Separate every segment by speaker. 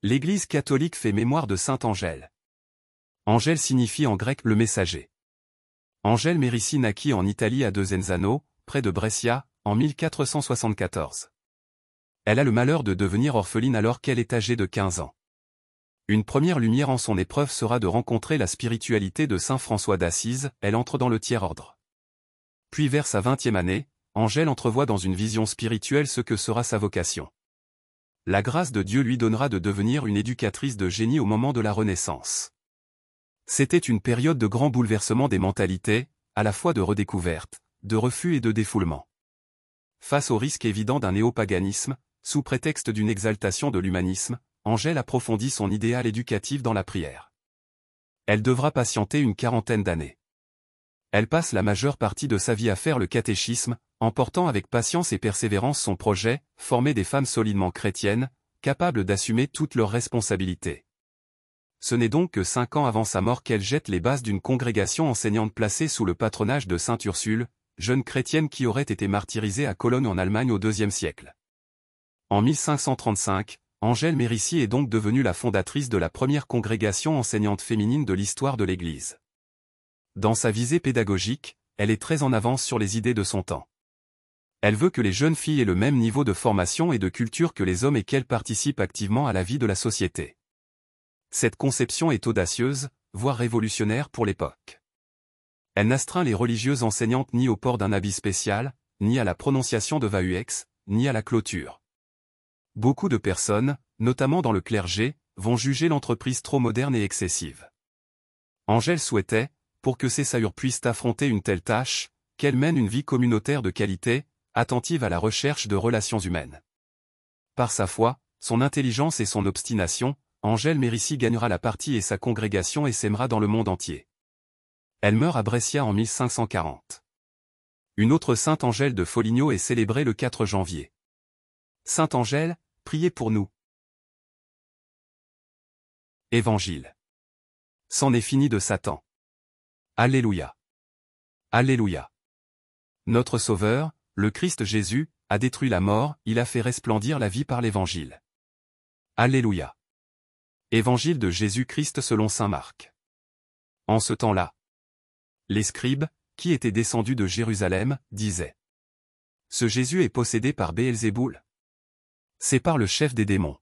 Speaker 1: L'Église catholique fait mémoire de saint Angèle. Angèle signifie en grec le messager. Angèle Merici naquit en Italie à Desenzano, près de Brescia, en 1474. Elle a le malheur de devenir orpheline alors qu'elle est âgée de 15 ans. Une première lumière en son épreuve sera de rencontrer la spiritualité de saint François d'Assise, elle entre dans le tiers-ordre. Puis vers sa 20e année, Angèle entrevoit dans une vision spirituelle ce que sera sa vocation. La grâce de Dieu lui donnera de devenir une éducatrice de génie au moment de la Renaissance. C'était une période de grand bouleversement des mentalités, à la fois de redécouverte, de refus et de défoulement. Face au risque évident d'un néopaganisme, sous prétexte d'une exaltation de l'humanisme, Angèle approfondit son idéal éducatif dans la prière. Elle devra patienter une quarantaine d'années. Elle passe la majeure partie de sa vie à faire le catéchisme, en portant avec patience et persévérance son projet, former des femmes solidement chrétiennes, capables d'assumer toutes leurs responsabilités. Ce n'est donc que 5 ans avant sa mort qu'elle jette les bases d'une congrégation enseignante placée sous le patronage de sainte Ursule, jeune chrétienne qui aurait été martyrisée à Cologne en Allemagne au IIe siècle. En 1535, Angèle Merici est donc devenue la fondatrice de la première congrégation enseignante féminine de l'histoire de l'Église. Dans sa visée pédagogique, elle est très en avance sur les idées de son temps. Elle veut que les jeunes filles aient le même niveau de formation et de culture que les hommes et qu'elles participent activement à la vie de la société. Cette conception est audacieuse, voire révolutionnaire pour l'époque. Elle n'astreint les religieuses enseignantes ni au port d'un habit spécial, ni à la prononciation de Vauex, ni à la clôture. Beaucoup de personnes, notamment dans le clergé, vont juger l'entreprise trop moderne et excessive. Angèle souhaitait, pour que ses sailures puissent affronter une telle tâche, qu'elle mène une vie communautaire de qualité, attentive à la recherche de relations humaines. Par sa foi, son intelligence et son obstination, Angèle Merici gagnera la partie et sa congrégation essaimera dans le monde entier. Elle meurt à Brescia en 1540. Une autre sainte Angèle de Foligno est célébrée le 4 janvier. Sainte Angèle, priez pour nous. Évangile. C'en est fini de Satan. Alléluia. Alléluia. Notre Sauveur, le Christ Jésus, a détruit la mort, il a fait resplendir la vie par l'Évangile. Alléluia. Évangile de Jésus-Christ selon saint Marc. En ce temps-là, les scribes, qui étaient descendus de Jérusalem, disaient: Ce Jésus est possédé par Béelzéboul. C'est par le chef des démons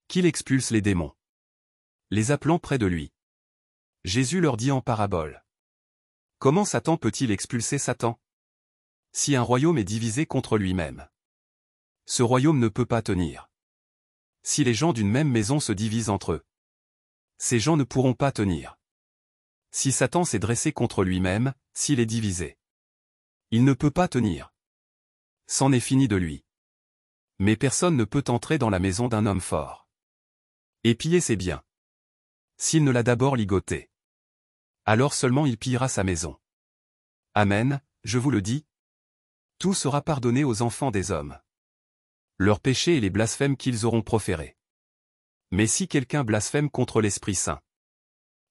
Speaker 1: qu'il expulse les démons. Les appelant près de lui, Jésus leur dit en parabole: Comment Satan peut-il expulser Satan? Si un royaume est divisé contre lui-même, ce royaume ne peut pas tenir. Si les gens d'une même maison se divisent entre eux, ces gens ne pourront pas tenir. Si Satan s'est dressé contre lui-même, s'il est divisé, il ne peut pas tenir. C'en est fini de lui. Mais personne ne peut entrer dans la maison d'un homme fort et piller ses biens, s'il ne l'a d'abord ligoté. Alors seulement il pillera sa maison. Amen, je vous le dis. Tout sera pardonné aux enfants des hommes, leurs péchés et les blasphèmes qu'ils auront proférés. Mais si quelqu'un blasphème contre l'Esprit Saint,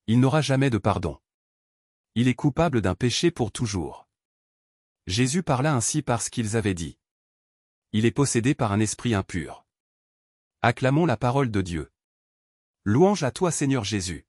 Speaker 1: il n'aura jamais de pardon. Il est coupable d'un péché pour toujours. Jésus parla ainsi parce qu'ils avaient dit: Il est possédé par un esprit impur. Acclamons la parole de Dieu. Louange à toi Seigneur Jésus.